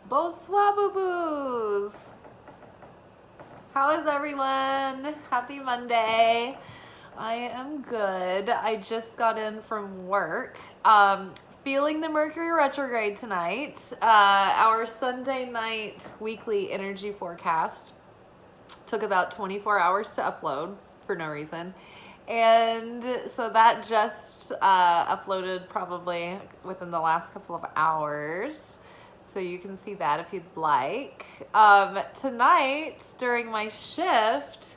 Bonsoir, boo-boos. How is everyone? Happy Monday. I am good. I just got in from work. Feeling the Mercury retrograde tonight. Our Sunday night weekly energy forecast took about 24 hours to upload for no reason. And so that just uploaded probably within the last couple of hours. So you can see that if you'd like. Tonight, during my shift,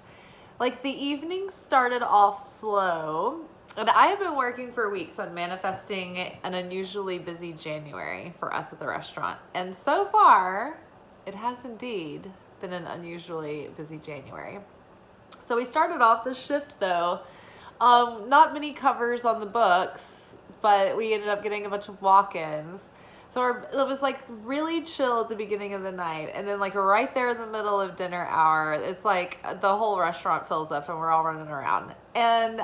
like the evening started off slow. And I have been working for weeks on manifesting an unusually busy January for us at the restaurant. And so far, it has indeed been an unusually busy January. So we started off the shift though. Not many covers on the books, but we ended up getting a bunch of walk-ins. So it was like really chill at the beginning of the night. And then like right there in the middle of dinner hour, it's like the whole restaurant fills up and we're all running around. And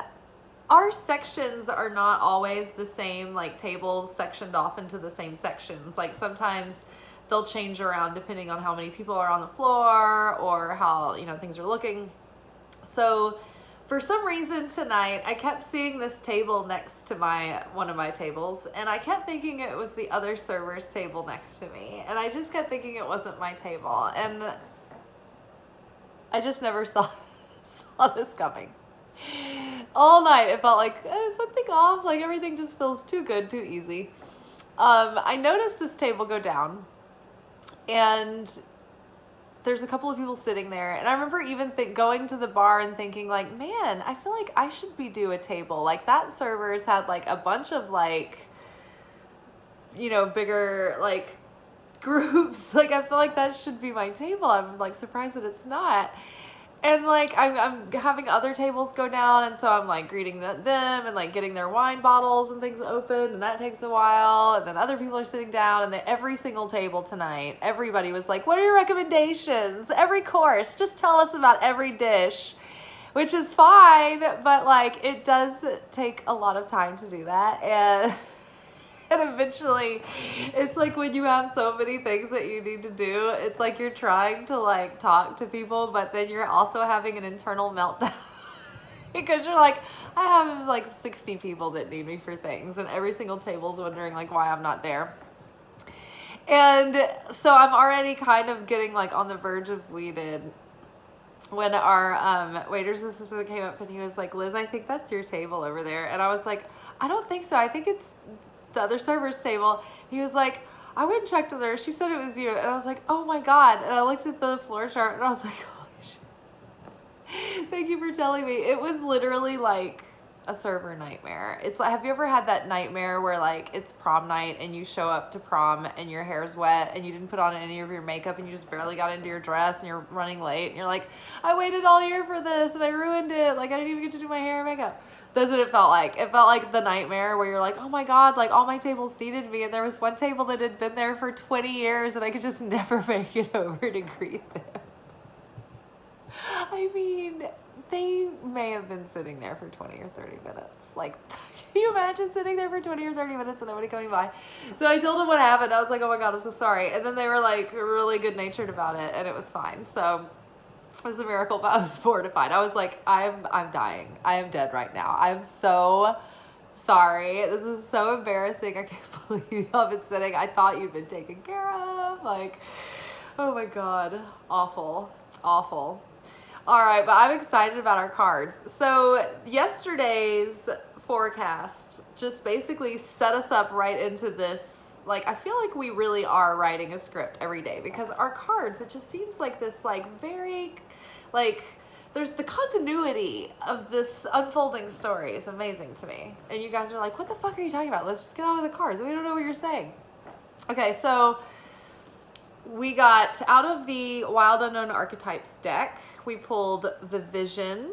our sections are not always the same, like tables sectioned off into the same sections. Like sometimes they'll change around depending on how many people are on the floor or how, things are looking. So for some reason tonight, I kept seeing this table next to one of my tables, and I kept thinking it was the other server's table next to me. And I just kept thinking it wasn't my table. And I just never saw this coming. All night, it felt like something off, like everything just feels too good, too easy. I noticed this table go down, and there's a couple of people sitting there. And I remember even going to the bar and thinking like, man, I feel like I should be due a table. Like that server's had like a bunch of like, bigger like groups. Like I feel like that should be my table. I'm like surprised that it's not. And like I'm having other tables go down, and so I'm like greeting them and like getting their wine bottles and things open, and that takes a while. And then other people are sitting down, and then every single table tonight, everybody was like, "What are your recommendations? Every course, just tell us about every dish," which is fine, but like it does take a lot of time to do that, and eventually it's like when you have so many things that you need to do, it's like you're trying to like talk to people, but then you're also having an internal meltdown because you're like, I have like 60 people that need me for things, and every single table's wondering like why I'm not there. And so I'm already kind of getting like on the verge of weeded when our waiter's assistant came up and he was like, Liz, I think that's your table over there. And I was like, I don't think so. I think it's the other server's table. He was like, I went and checked with her. She said it was you. And I was like, oh my God. And I looked at the floor chart and I was like, holy shit. Thank you for telling me. It was literally like a server nightmare. It's like, have you ever had that nightmare where like it's prom night and you show up to prom and your hair's wet and you didn't put on any of your makeup and you just barely got into your dress and you're running late and you're like, I waited all year for this and I ruined it. Like I didn't even get to do my hair and makeup. That's what it felt like. It felt like the nightmare where you're like, oh my God, like all my tables needed me. And there was one table that had been there for 20 years and I could just never make it over to greet them. I mean, they may have been sitting there for 20 or 30 minutes. Like, can you imagine sitting there for 20 or 30 minutes and nobody coming by? So I told them what happened. I was like, oh my God, I'm so sorry. And then they were like really good natured about it and it was fine. So it was a miracle, but I was mortified. I was like, I'm dying. I am dead right now. I'm so sorry. This is so embarrassing. I can't believe y'all been sitting. I thought you'd been taken care of. Like, oh my God. Awful. Awful. All right, but I'm excited about our cards. So yesterday's forecast just basically set us up right into this. Like, I feel like we really are writing a script every day because our cards, it just seems like this, like, very, like, there's the continuity of this unfolding story is amazing to me. And you guys are like, what the fuck are you talking about? Let's just get on with the cards. We don't know what you're saying. Okay, so we got out of the Wild Unknown Archetypes deck, we pulled the Vision,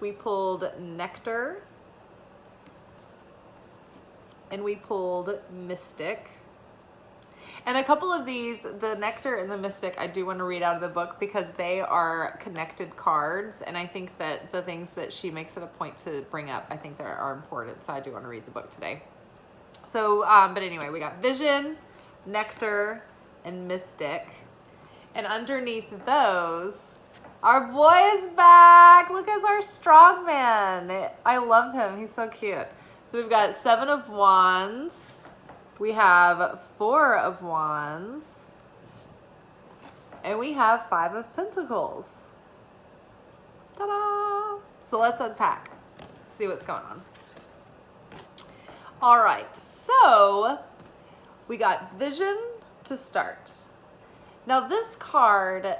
we pulled Nectar, and we pulled Mystic. And a couple of these, the Nectar and the Mystic, I do want to read out of the book because they are connected cards. And I think that the things that she makes it a point to bring up, I think that are important. So I do want to read the book today. So, but anyway, we got Vision, Nectar, and Mystic. And underneath those, our boy is back. Look at our strong man. I love him. He's so cute. So we've got 7 of Wands. We have 4 of Wands. And we have 5 of Pentacles. Ta-da! So let's unpack. See what's going on. All right. So we got vision to start. Now this card,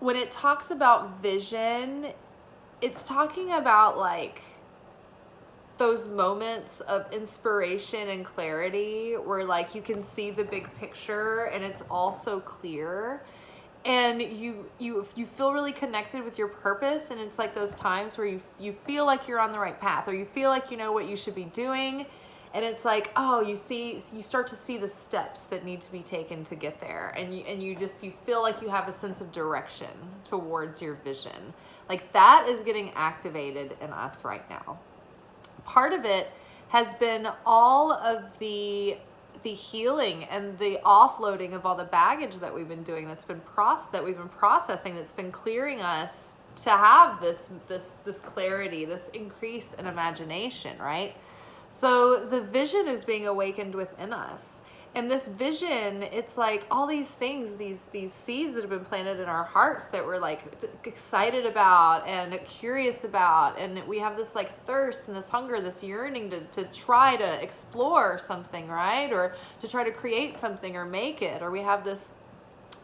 when it talks about vision, it's talking about like those moments of inspiration and clarity where like you can see the big picture and it's all so clear, and you feel really connected with your purpose, and it's like those times where you feel like you're on the right path, or you feel like you know what you should be doing. And it's like, oh, you start to see the steps that need to be taken to get there. And you feel like you have a sense of direction towards your vision. Like that is getting activated in us right now. Part of it has been all of the healing and the offloading of all the baggage that we've been doing, that we've been processing, that's been clearing us to have this clarity, this increase in imagination, right? So the vision is being awakened within us. And this vision, it's like all these things, these seeds that have been planted in our hearts that we're like excited about and curious about. And we have this like thirst and this hunger, this yearning to try to explore something, right? Or to try to create something or make it. Or we have this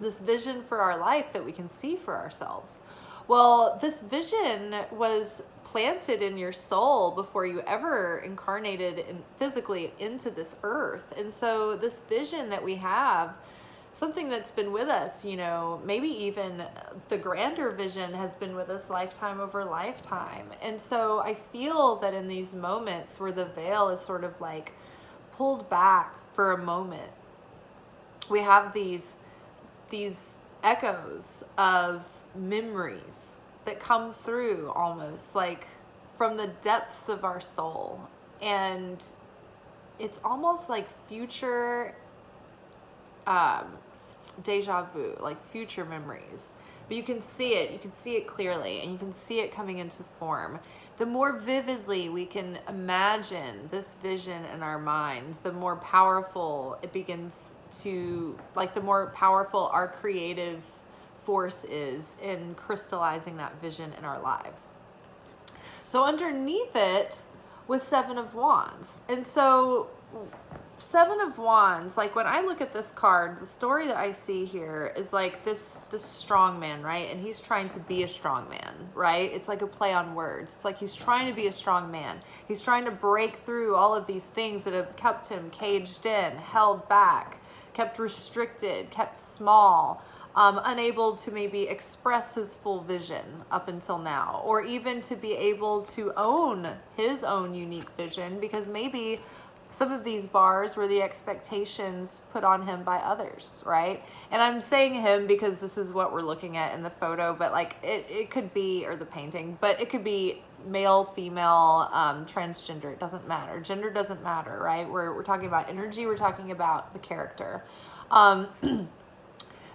vision for our life that we can see for ourselves. Well, this vision was planted in your soul before you ever incarnated physically into this earth. And so this vision that we have, something that's been with us, you know, maybe even the grander vision has been with us lifetime over lifetime. And so I feel that in these moments where the veil is sort of like pulled back for a moment, we have these echoes of memories that come through almost like from the depths of our soul, and it's almost like future deja vu, like future memories, but you can see it clearly, and you can see it coming into form. The more vividly we can imagine this vision in our mind, the more powerful it begins to, like, the more powerful our creative force is in crystallizing that vision in our lives. So underneath it was 7 of Wands. And so 7 of Wands, like when I look at this card, the story that I see here is like this strong man, right? And he's trying to be a strong man, right? It's like a play on words. It's like he's trying to be a strong man. He's trying to break through all of these things that have kept him caged in, held back, kept restricted, kept small, unable to maybe express his full vision up until now, or even to be able to own his own unique vision, because maybe some of these bars were the expectations put on him by others, right? And I'm saying him because this is what we're looking at in the photo, but like it could be, or the painting, but it could be male, female, transgender. It doesn't matter. Gender doesn't matter, right? We're talking about energy. We're talking about the character.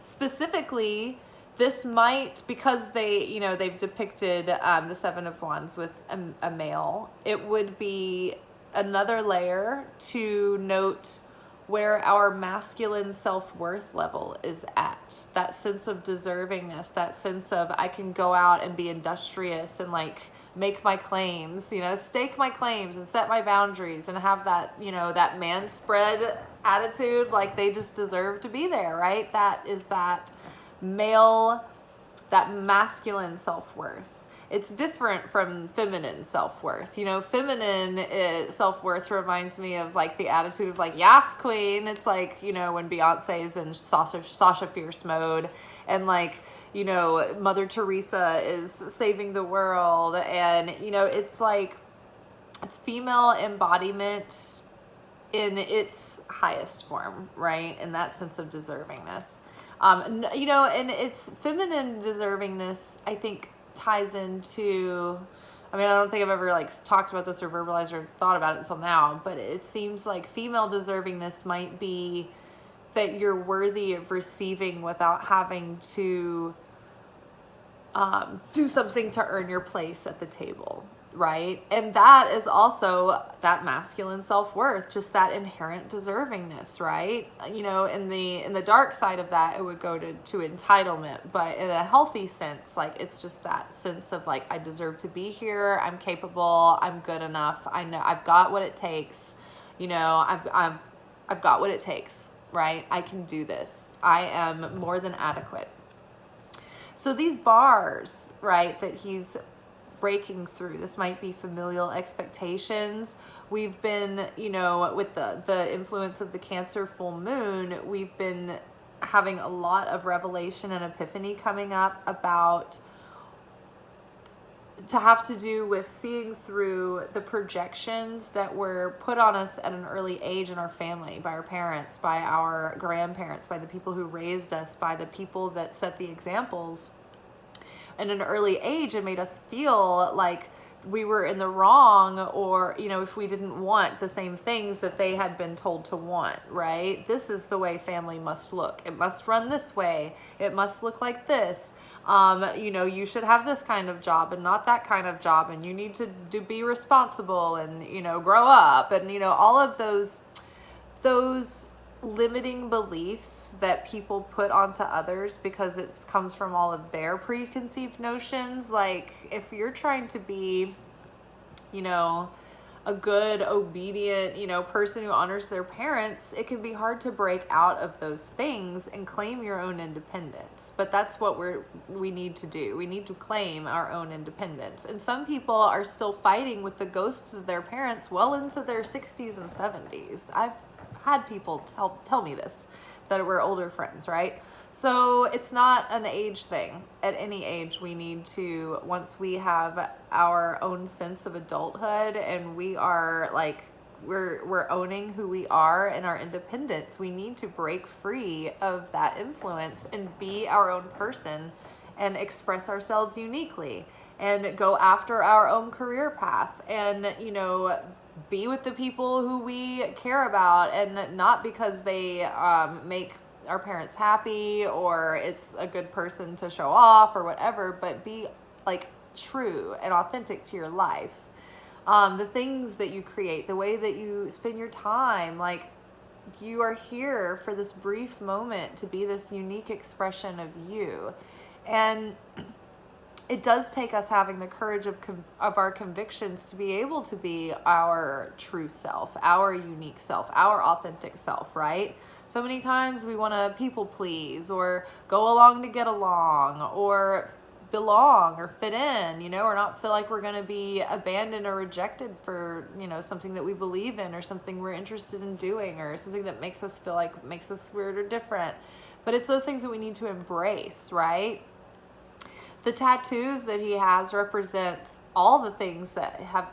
Specifically, this might, because they've depicted the 7 of Wands with a male, it would be another layer to note where our masculine self-worth level is at. That sense of deservingness, that sense of I can go out and be industrious and like make my claims, stake my claims and set my boundaries and have that, that man spread attitude, like they just deserve to be there, right? That is that male, that masculine self-worth. It's different from feminine self-worth. Feminine self-worth reminds me of like the attitude of like, yes, queen. It's like, when Beyonce is in Sasha Fierce mode, and like, Mother Teresa is saving the world. And, it's like, it's female embodiment in its highest form, right? In that sense of deservingness. And it's feminine deservingness, I think, ties into, I don't think I've ever like talked about this or verbalized or thought about it until now, but it seems like female deservingness might be that you're worthy of receiving without having to do something to earn your place at the table, right? And that is also that masculine self-worth, just that inherent deservingness, right? You know, in the dark side of that, it would go to entitlement, but in a healthy sense, like, it's just that sense of like, I deserve to be here, I'm capable, I'm good enough, I know I've got what it takes, you know, I've got what it takes, right? I can do this. I am more than adequate. So these bars, right, that he's breaking through, this might be familial expectations. We've been, you know, with the influence of the Cancer full moon, we've been having a lot of revelation and epiphany coming up about, to have to do with seeing through the projections that were put on us at an early age in our family, by our parents, by our grandparents, by the people who raised us, by the people that set the examples at an early age and made us feel like we were in the wrong, or, you know, if we didn't want the same things that they had been told to want, right? This is the way family must look. It must run this way. It must look like this. You know, you should have this kind of job and not that kind of job, and you need to be responsible and, you know, grow up, and, you know, all of those limiting beliefs that people put onto others because it comes from all of their preconceived notions. Like, if you're trying to be, you know, a good, obedient, you know, person who honors their parents, it can be hard to break out of those things and claim your own independence. But that's what we need to do. We need to claim our own independence. And some people are still fighting with the ghosts of their parents well into their 60s and 70s. I've had people tell me this, that we're older friends, right? So it's not an age thing. At any age, we need to, once we have our own sense of adulthood and we are like, we're owning who we are and our independence, we need to break free of that influence and be our own person and express ourselves uniquely and go after our own career path and, you know, be with the people who we care about, and not because they make our parents happy or it's a good person to show off or whatever, but be like true and authentic to your life. The things that you create, the way that you spend your time, like, you are here for this brief moment to be this unique expression of you. And it does take us having the courage of our convictions to be able to be our true self, our unique self, our authentic self, right? So many times we want to people please or go along to get along or belong or fit in, you know, or not feel like we're going to be abandoned or rejected for, you know, something that we believe in or something we're interested in doing or something that makes us feel like makes us weird or different. But it's those things that we need to embrace, right? The tattoos that he has represent all the things that have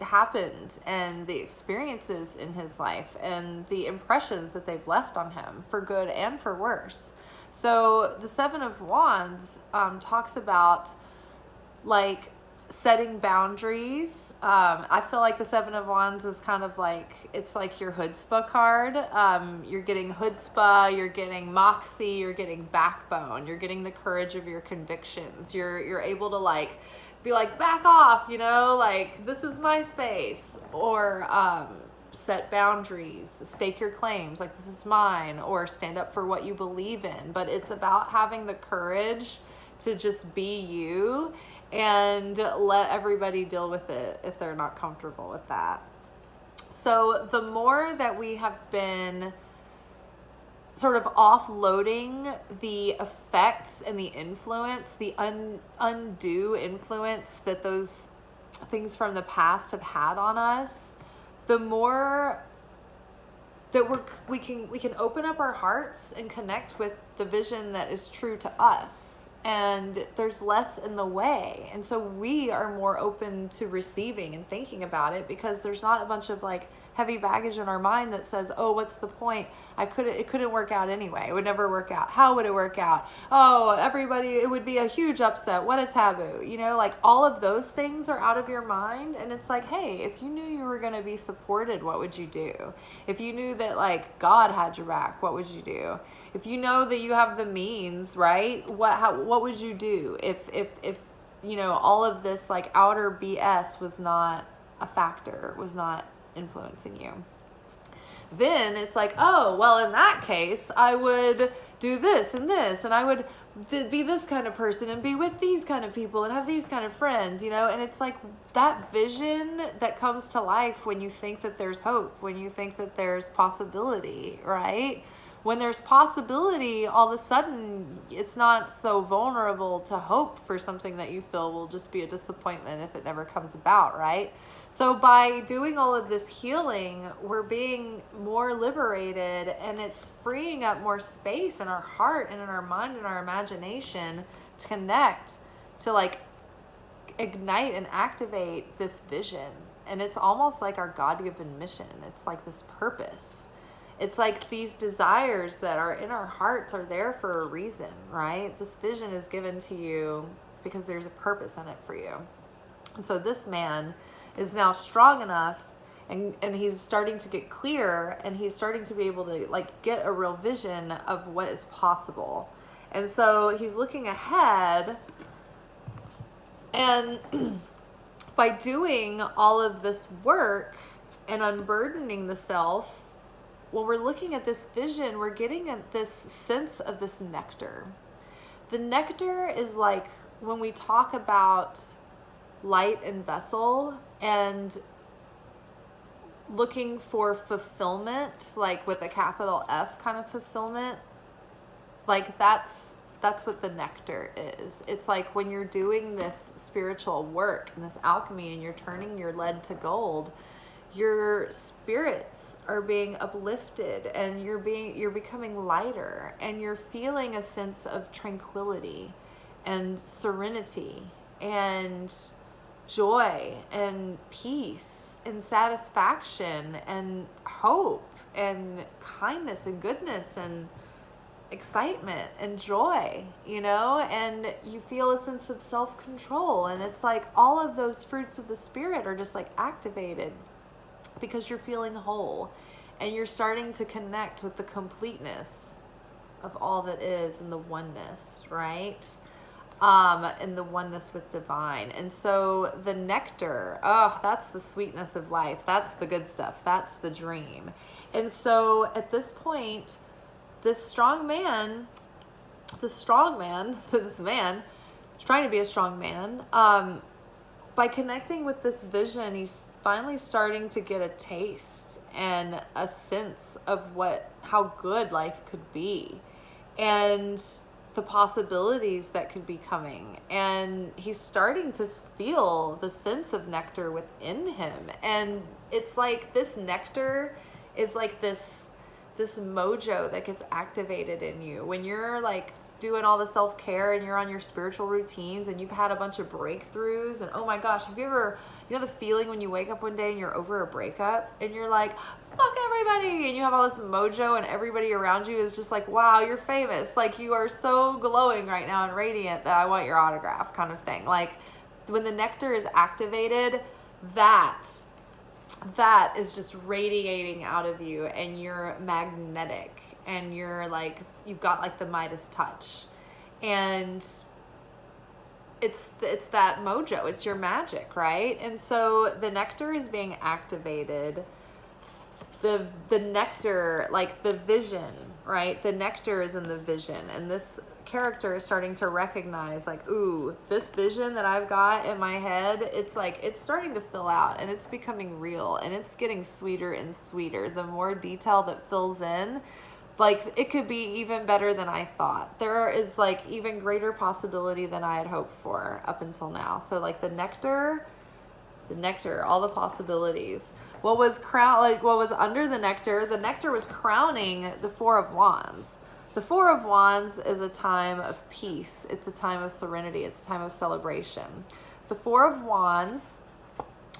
happened and the experiences in his life and the impressions that they've left on him for good and for worse. So the Seven of Wands talks about like setting boundaries. I feel like the Seven of Wands is kind of like, it's like your chutzpah card. You're getting chutzpah, you're getting moxie, you're getting backbone, you're getting the courage of your convictions. You're able to like be like, back off, you know, like, this is my space, or set boundaries, stake your claims, like, this is mine, or stand up for what you believe in. But it's about having the courage to just be you and let everybody deal with it if they're not comfortable with that. So the more that we have been sort of offloading the effects and the influence, the undue influence that those things from the past have had on us, the more that we can open up our hearts and connect with the vision that is true to us. And there's less in the way. And so we are more open to receiving and thinking about it because there's not a bunch of like heavy baggage in our mind that says, oh, what's the point? It couldn't work out anyway. It would never work out. How would it work out? Oh, everybody, it would be a huge upset. What a taboo. You know, like all of those things are out of your mind. And it's like, hey, if you knew you were going to be supported, what would you do? If you knew that like God had your back, what would you do? If you know that you have the means, right? What would you do if you know, all of this like outer BS was not a factor, was not influencing you? Then it's like, oh, well, in that case, I would do this, and I would be this kind of person and be with these kind of people and have these kind of friends, you know? And it's like that vision that comes to life when you think that there's hope, when you think that there's possibility, right? When there's possibility, all of a sudden, it's not so vulnerable to hope for something that you feel will just be a disappointment if it never comes about, right? So by doing all of this healing, we're being more liberated, and it's freeing up more space in our heart and in our mind and our imagination to connect, to like ignite and activate this vision. And it's almost like our God-given mission. It's like this purpose. It's like these desires that are in our hearts are there for a reason, right? This vision is given to you because there's a purpose in it for you. And so this man is now strong enough, and he's starting to get clear, and he's starting to be able to like get a real vision of what is possible. And so he's looking ahead, and by doing all of this work and unburdening the self, when we're looking at this vision, we're getting at this sense of this nectar. The nectar is like when we talk about light and vessel and looking for fulfillment, like with a capital F kind of fulfillment, like that's what the nectar is. It's like when you're doing this spiritual work and this alchemy and you're turning your lead to gold, your spirits are being uplifted, and you're becoming lighter, and you're feeling a sense of tranquility and serenity and joy and peace and satisfaction and hope and kindness and goodness and excitement and joy, you know, and you feel a sense of self-control. And it's like all of those fruits of the spirit are just like activated because you're feeling whole and you're starting to connect with the completeness of all that is in the oneness, right? And the oneness with divine. And so the nectar, oh, that's the sweetness of life. That's the good stuff. That's the dream. And so at this point, this man is trying to be a strong man, by connecting with this vision, he's finally starting to get a taste and a sense of how good life could be and the possibilities that could be coming. And he's starting to feel the sense of nectar within him. And it's like this nectar is like this mojo that gets activated in you when you're like doing all the self-care and you're on your spiritual routines and you've had a bunch of breakthroughs. And oh my gosh, have you ever, you know the feeling when you wake up one day and you're over a breakup and you're like, fuck everybody, and you have all this mojo and everybody around you is just like, wow, you're famous, like you are so glowing right now and radiant that I want your autograph kind of thing. Like when the nectar is activated, that is just radiating out of you, and you're magnetic, and you're like, you've got like the Midas touch, and it's that mojo, it's your magic, right? And so the nectar is being activated. The nectar, like the vision, right? The nectar is in the vision, and this character is starting to recognize like, ooh, this vision that I've got in my head, it's like, it's starting to fill out and it's becoming real, and it's getting sweeter and sweeter. The more detail that fills in, like it could be even better than I thought. There is like even greater possibility than I had hoped for up until now. So like the nectar, all the possibilities. What was under the nectar was crowning the Four of Wands. The Four of Wands is a time of peace. It's a time of serenity. It's a time of celebration. The Four of Wands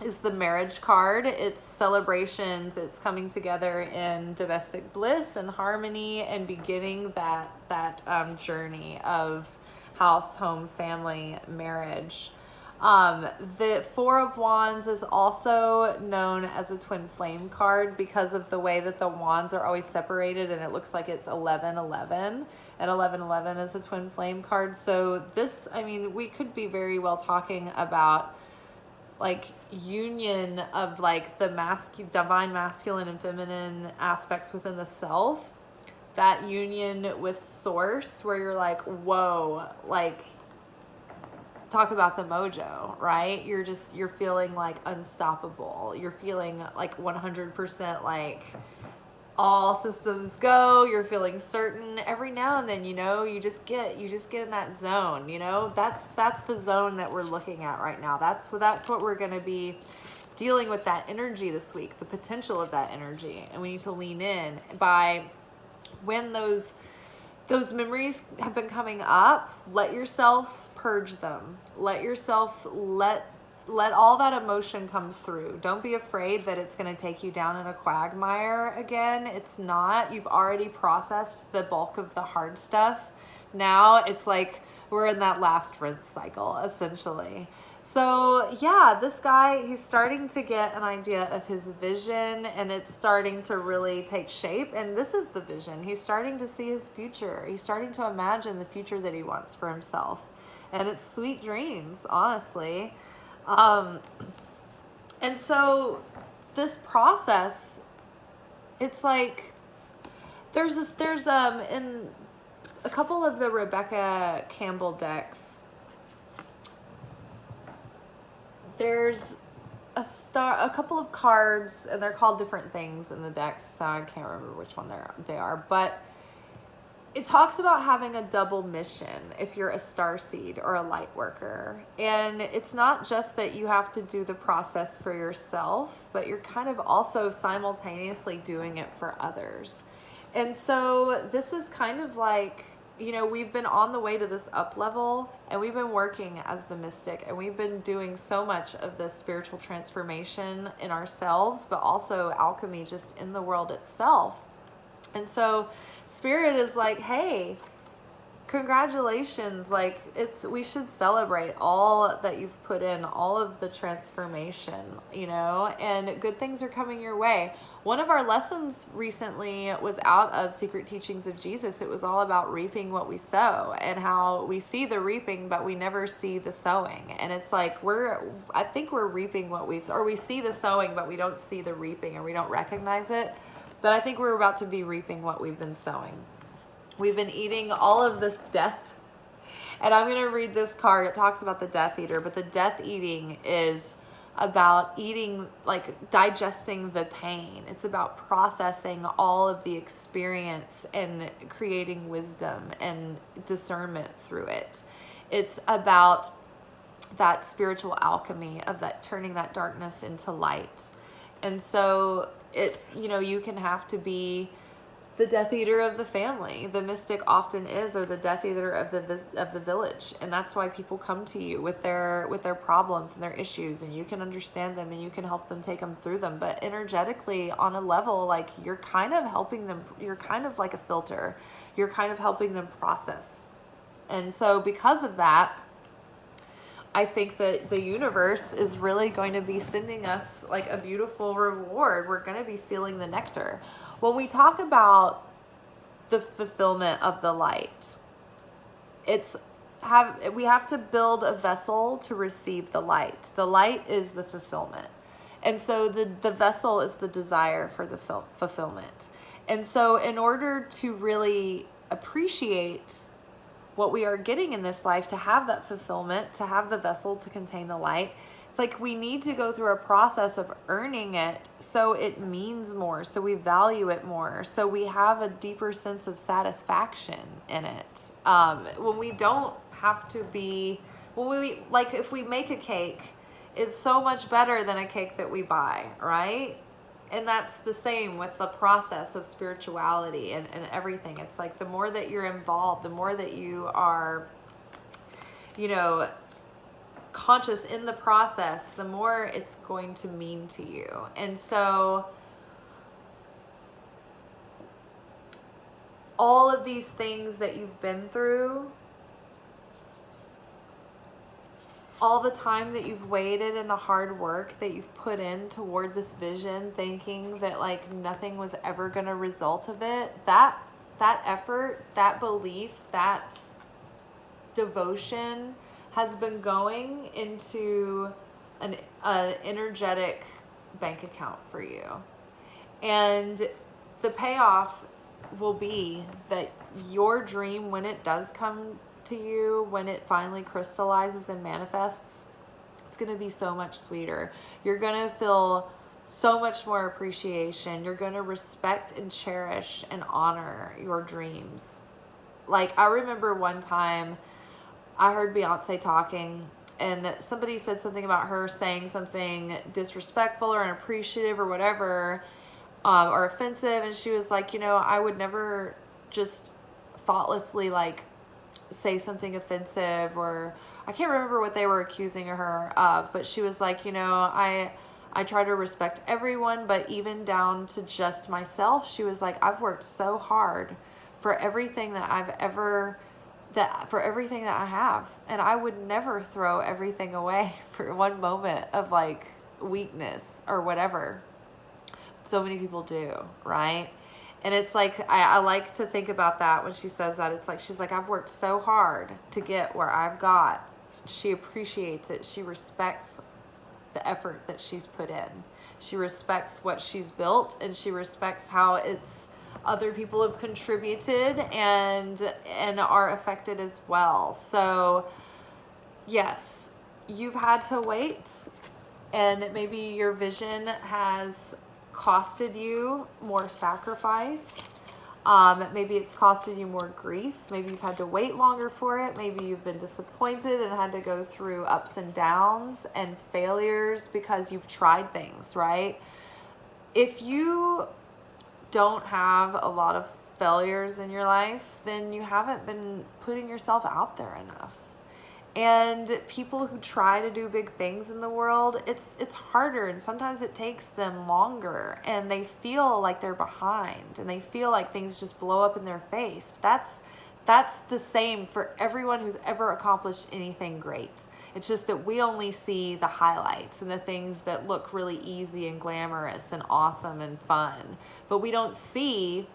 is the marriage card. It's celebrations, it's coming together in domestic bliss and harmony and beginning that journey of house, home, family, marriage. The Four of Wands is also known as a twin flame card because of the way that the wands are always separated, and it looks like it's 11-11, and 11-11 is a twin flame card. So this, I mean, we could be very well talking about like union of like the divine masculine and feminine aspects within the self, that union with source where you're like, whoa, like talk about the mojo, right? You're feeling like unstoppable. You're feeling like 100% like all systems go. You're feeling certain. Every now and then, you just get in that zone, that's the zone that we're looking at right now. That's what we're going to be dealing with, that energy this week, the potential of that energy. And we need to lean in by when those memories have been coming up, let yourself purge them. Let yourself let all that emotion come through. Don't be afraid that it's going to take you down in a quagmire again. It's not. You've already processed the bulk of the hard stuff. Now it's like we're in that last rinse cycle, essentially. So yeah, this guy, he's starting to get an idea of his vision, and it's starting to really take shape. And this is the vision. He's starting to see his future. He's starting to imagine the future that he wants for himself. And it's sweet dreams, honestly. And so this process, it's like there's in a couple of the Rebecca Campbell decks, there's a couple of cards, and they're called different things in the decks, so I can't remember which one they are, but it talks about having a double mission if you're a starseed or a light worker. And it's not just that you have to do the process for yourself, but you're kind of also simultaneously doing it for others. And so this is kind of like, we've been on the way to this up level, and we've been working as the mystic, and we've been doing so much of this spiritual transformation in ourselves, but also alchemy just in the world itself. And so Spirit is like, hey, congratulations. Like, we should celebrate all that you've put in, all of the transformation, and good things are coming your way. One of our lessons recently was out of Secret Teachings of Jesus. It was all about reaping what we sow, and how we see the reaping, but we never see the sowing. And it's like, I think we're reaping we see the sowing, but we don't see the reaping, or we don't recognize it. But I think we're about to be reaping what we've been sowing. We've been eating all of this death. And I'm going to read this card. It talks about the Death Eater, but the death eating is about eating, like digesting the pain. It's about processing all of the experience and creating wisdom and discernment through it. It's about that spiritual alchemy of that turning that darkness into light. And so you can have to be the Death Eater of the family. The mystic often is, or the Death Eater of the village, and that's why people come to you with their problems and their issues, and you can understand them and you can help them take them through them. But energetically, on a level, like, you're kind of helping them. You're kind of like a filter. You're kind of helping them process. And so because of that, I think that the universe is really going to be sending us like a beautiful reward. We're going to be feeling the nectar. When we talk about the fulfillment of the light, we have to build a vessel to receive the light. The light is the fulfillment. And so the vessel is the desire for the fulfillment. And so in order to really appreciate what we are getting in this life, to have that fulfillment, to have the vessel to contain the light, it's like we need to go through a process of earning it so it means more, so we value it more, so we have a deeper sense of satisfaction in it. When we don't have to be, if we make a cake, it's so much better than a cake that we buy, right? And that's the same with the process of spirituality and everything. It's like the more that you're involved, the more that you are, conscious in the process, the more it's going to mean to you. And so all of these things that you've been through, all the time that you've waited and the hard work that you've put in toward this vision, thinking that like nothing was ever going to result of it, that effort, that belief, that devotion has been going into an energetic bank account for you. And the payoff will be that your dream, when it does come to you, when it finally crystallizes and manifests, it's going to be so much sweeter. You're going to feel so much more appreciation. You're going to respect and cherish and honor your dreams. Like, I remember one time I heard Beyonce talking, and somebody said something about her saying something disrespectful or unappreciative or whatever, or offensive, and she was like, you know, I would never just thoughtlessly like say something offensive, or I can't remember what they were accusing her of, but she was like, you know, I try to respect everyone, but even down to just myself. She was like, I've worked so hard for everything that for everything that I have, and I would never throw everything away for one moment of like weakness or whatever. So many people do, right? And it's like, I like to think about that when she says that. It's like, she's like, I've worked so hard to get where I've got. She appreciates it. She respects the effort that she's put in. She respects what she's built, and she respects how it's other people have contributed and are affected as well. So yes, you've had to wait, and maybe your vision has costed you more sacrifice. Maybe it's costed you more grief. Maybe you've had to wait longer for it. Maybe you've been disappointed and had to go through ups and downs and failures because you've tried things, right? If you don't have a lot of failures in your life, then you haven't been putting yourself out there enough. And people who try to do big things in the world, it's harder, and sometimes it takes them longer, and they feel like they're behind, and they feel like things just blow up in their face. That's the same for everyone who's ever accomplished anything great. It's just that we only see the highlights and the things that look really easy and glamorous and awesome and fun, but we don't see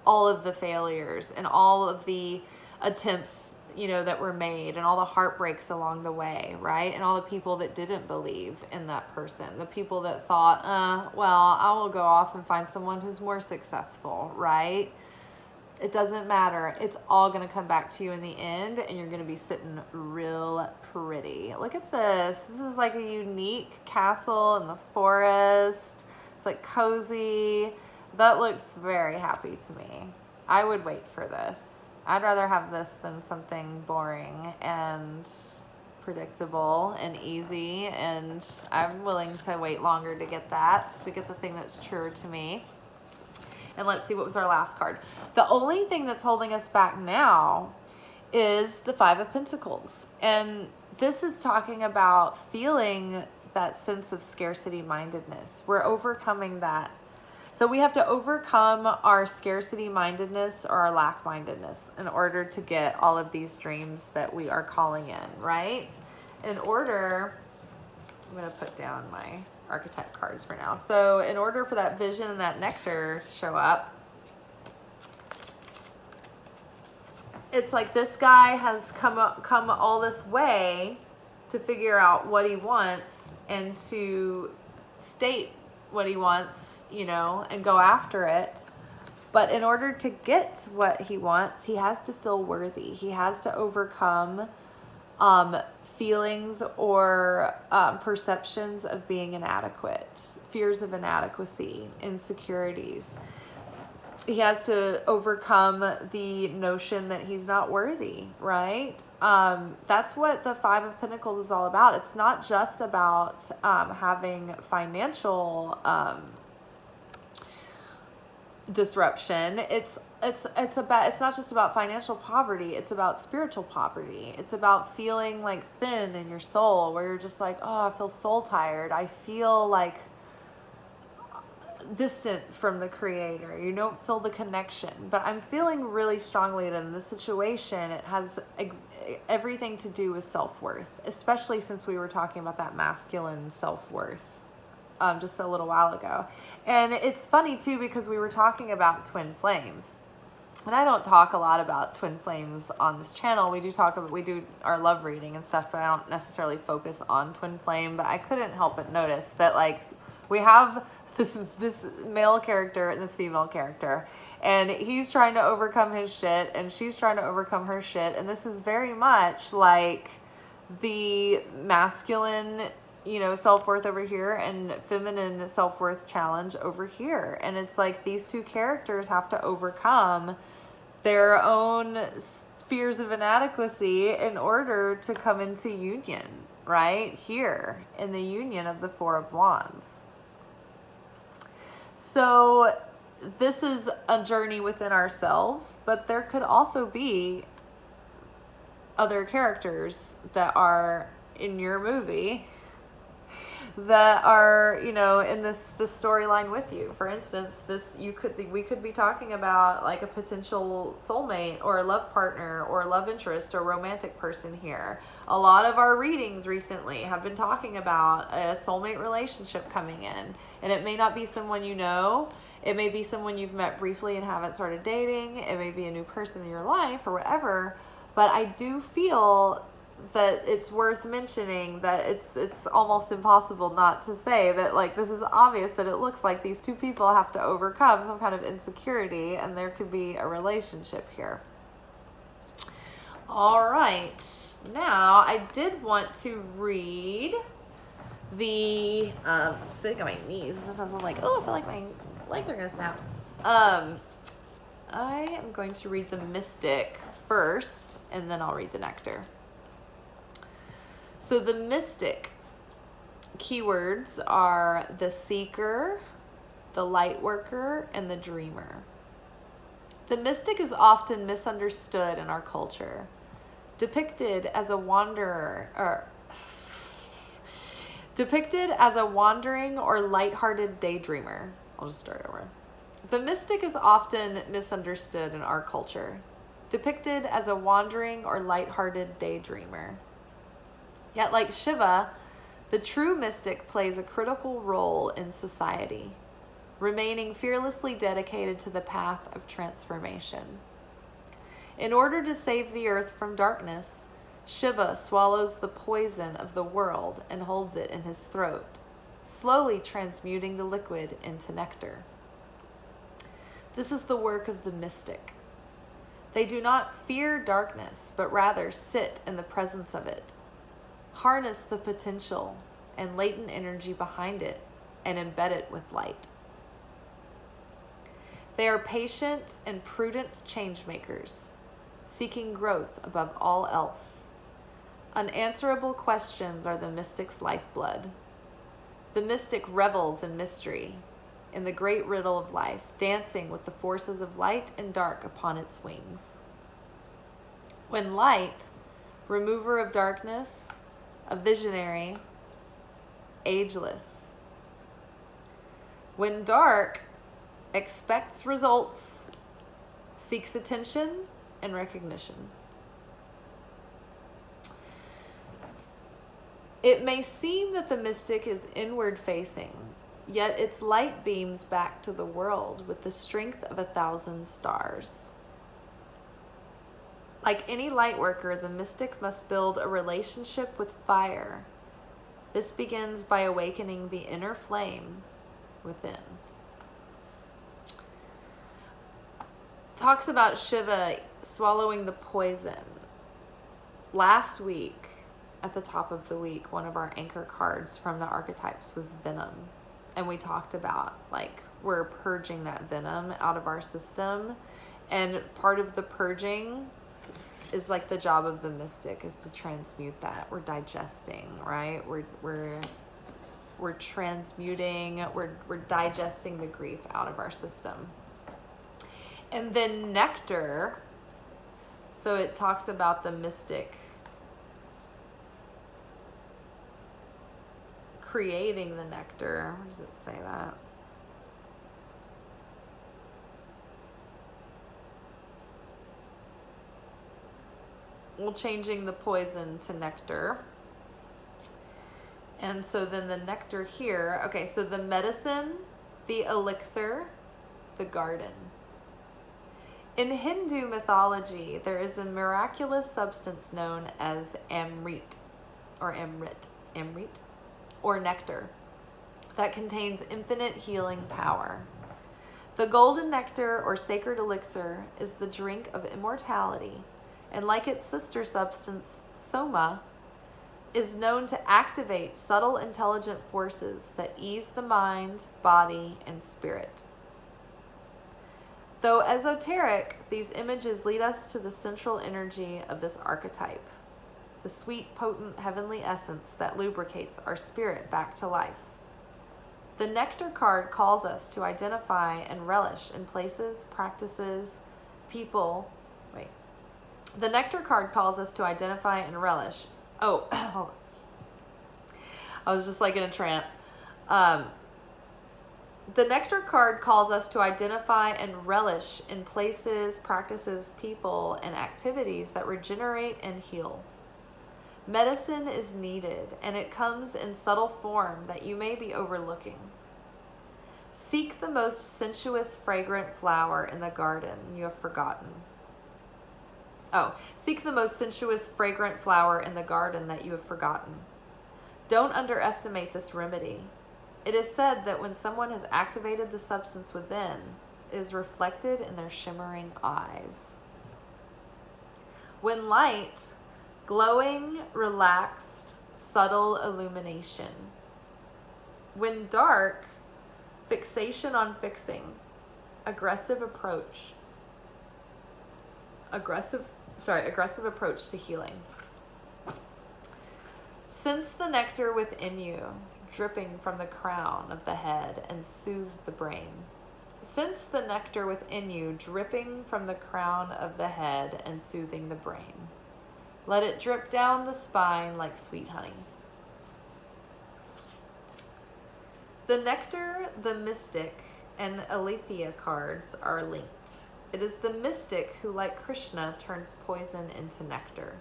all of the failures and all of the attempts, you know, that were made, and all the heartbreaks along the way, right? And all the people that didn't believe in that person, the people that thought, well, I will go off and find someone who's more successful, right? It doesn't matter. It's all going to come back to you in the end, and you're going to be sitting real pretty. Look at this. This is like a unique castle in the forest. It's like cozy. That looks very happy to me. I would wait for this. I'd rather have this than something boring and predictable and easy, and I'm willing to wait longer to get that, to get the thing that's truer to me. And let's see, what was our last card? The only thing that's holding us back now is the Five of Pentacles. And this is talking about feeling that sense of scarcity mindedness. We're overcoming that. So we have to overcome our scarcity mindedness or our lack mindedness in order to get all of these dreams that we are calling in, right? I'm going to put down my archetype cards for now. So in order for that vision and that nectar to show up, it's like this guy has come all this way to figure out what he wants and to state what he wants, you know, and go after it. But in order to get what he wants, he has to feel worthy. He has to overcome feelings or perceptions of being inadequate, fears of inadequacy, insecurities. He has to overcome the notion that he's not worthy, right? That's what the Five of Pentacles is all about. It's not just about having financial disruption. It's it's not just about financial poverty, it's about spiritual poverty. It's about feeling like thin in your soul, where you're just like, oh, I feel soul tired. I feel like distant from the creator. You don't feel the connection. But I'm feeling really strongly that in this situation, it has everything to do with self-worth, especially since we were talking about that masculine self-worth just a little while ago. And it's funny too, because we were talking about twin flames. And I don't talk a lot about twin flames on this channel. We do our love reading and stuff, but I don't necessarily focus on twin flame. But I couldn't help but notice that, like, we have this male character and this female character, and he's trying to overcome his shit and she's trying to overcome her shit. And this is very much like the masculine, you know, self-worth over here and feminine self-worth challenge over here. And it's like these two characters have to overcome their own fears of inadequacy in order to come into union, right? Here in the union of the Four of Wands. So this is a journey within ourselves, but there could also be other characters that are in your movie that are, you know, in this storyline with you. For instance, we could be talking about like a potential soulmate or a love partner or a love interest or romantic person here. A lot of our readings recently have been talking about a soulmate relationship coming in, and it may not be someone you know. It may be someone you've met briefly and haven't started dating. It may be a new person in your life or whatever. But I do feel that it's worth mentioning that it's almost impossible not to say that, like, this is obvious that it looks like these two people have to overcome some kind of insecurity, and there could be a relationship here. All right, now I did want to read the sitting on my knees. Sometimes I'm like, oh, I feel like my legs are gonna snap. I am going to read the Mystic first, and then I'll read the Nectar. So the Mystic keywords are the Seeker, the Light Worker, and the Dreamer. The Mystic is often misunderstood in our culture, depicted as a wandering or lighthearted daydreamer. I'll just start over. The Mystic is often misunderstood in our culture, depicted as a wandering or lighthearted daydreamer. Yet, like Shiva, the true mystic plays a critical role in society, remaining fearlessly dedicated to the path of transformation. In order to save the earth from darkness, Shiva swallows the poison of the world and holds it in his throat, slowly transmuting the liquid into nectar. This is the work of the mystic. They do not fear darkness, but rather sit in the presence of it, harness the potential and latent energy behind it, and embed it with light. They are patient and prudent change makers, seeking growth above all else. Unanswerable questions are the mystic's lifeblood. The mystic revels in mystery, in the great riddle of life, dancing with the forces of light and dark upon its wings. When light, remover of darkness, a visionary, ageless. When dark, expects results, seeks attention and recognition. It may seem that the mystic is inward facing, yet its light beams back to the world with the strength of 1,000 stars. Like any light worker, the mystic must build a relationship with fire. This begins by awakening the inner flame within. Talks about Shiva swallowing the poison. Last week, at the top of the week, one of our anchor cards from the archetypes was venom. And we talked about, like, we're purging that venom out of our system. And part of the purging is like the job of the mystic is to transmute that. We're digesting, right? We're transmuting, we're digesting the grief out of our system. And then nectar, so it talks about the mystic creating the nectar. Where does it say that? Well, changing the poison to nectar. And so then the nectar here, okay, so the medicine, the elixir, the garden. In Hindu mythology, there is a miraculous substance known as amrit, or nectar, that contains infinite healing power. The golden nectar, or sacred elixir, is the drink of immortality, and like its sister substance, soma, is known to activate subtle intelligent forces that ease the mind, body, and spirit. Though esoteric, these images lead us to the central energy of this archetype, the sweet, potent, heavenly essence that lubricates our spirit back to life. The Nectar card calls us to identify and relish in places, practices, people. The Nectar card calls us to identify and relish. Oh, hold on. I was just like in a trance. The Nectar card calls us to identify and relish in places, practices, people, and activities that regenerate and heal. Medicine is needed, and it comes in subtle form that you may be overlooking. Seek the most sensuous, fragrant flower in the garden you have forgotten. Seek the most sensuous, fragrant flower in the garden that you have forgotten. Don't underestimate this remedy. It is said that when someone has activated the substance within, it is reflected in their shimmering eyes. When light, glowing, relaxed, subtle illumination. When dark, fixation on fixing, aggressive approach to healing. Sense the nectar within you, dripping from the crown of the head, and soothe the brain. Sense the nectar within you, dripping from the crown of the head and soothing the brain. Let it drip down the spine like sweet honey. The nectar, the mystic, and aletheia cards are linked. It is the mystic who, like Krishna, turns poison into nectar.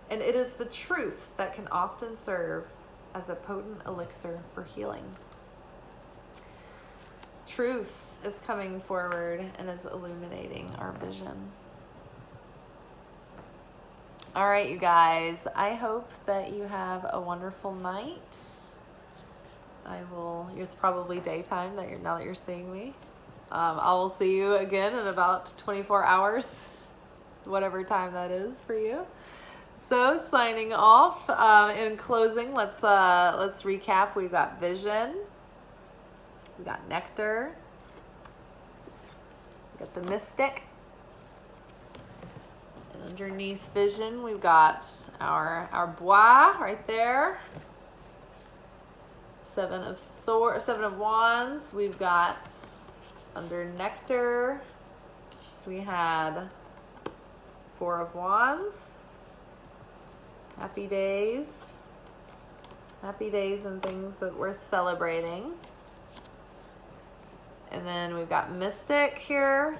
And it is the truth that can often serve as a potent elixir for healing. Truth is coming forward and is illuminating our vision. All right, you guys, I hope that you have a wonderful night. It's probably daytime now that you're seeing me. I will see you again in about 24 hours, whatever time that is for you. So signing off. In closing, let's recap. We've got vision. We got nectar. We got the mystic. And underneath vision, we've got our bois right there. Seven of Wands. We've got under nectar, we had 4 of Wands. Happy days and things that worth celebrating. And then we've got mystic here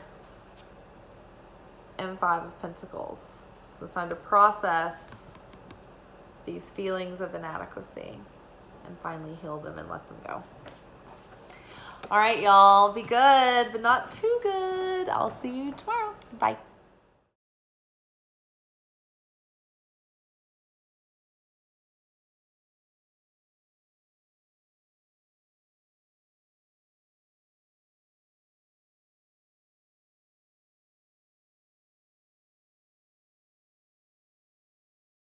and 5 of Pentacles. So it's time to process these feelings of inadequacy and finally heal them and let them go. All right, y'all, be good, but not too good. I'll see you tomorrow. Bye.